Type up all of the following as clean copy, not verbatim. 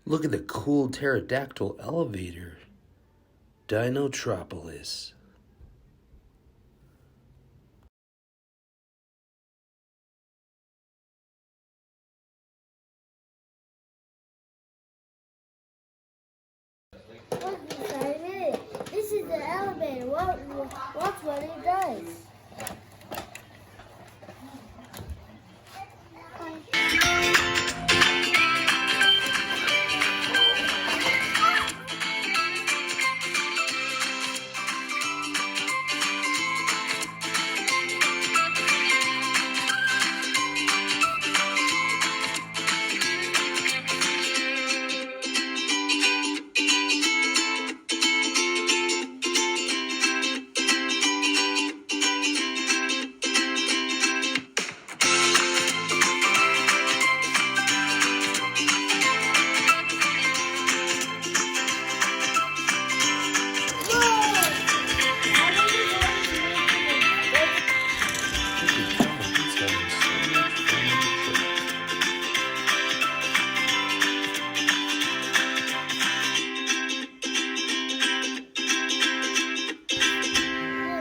Look at the cool pterodactyl elevator. Dino-Tropolis. Look beside it. This is the elevator. Watch what it does.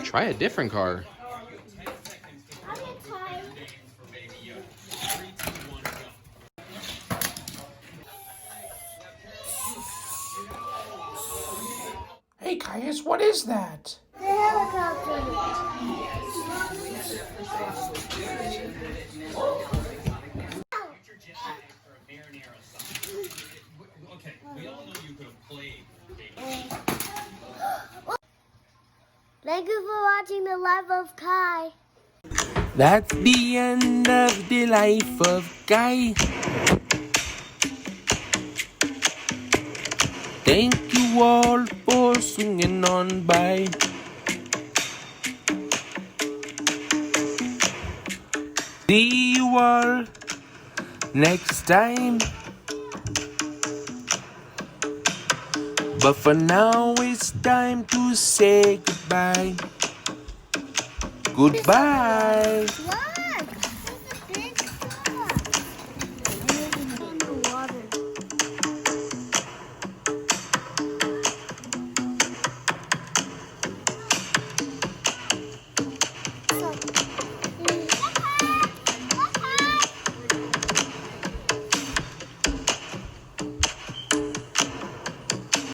Try a different car. Hey, Kyus, what is that? The helicopter. Okay, we all know you could have played. Thank you for watching The Life of Kai. That's the end of the life of Kai. Thank you all for swinging on by. See you all next time. But for now, it's time to say goodbye. Goodbye. What?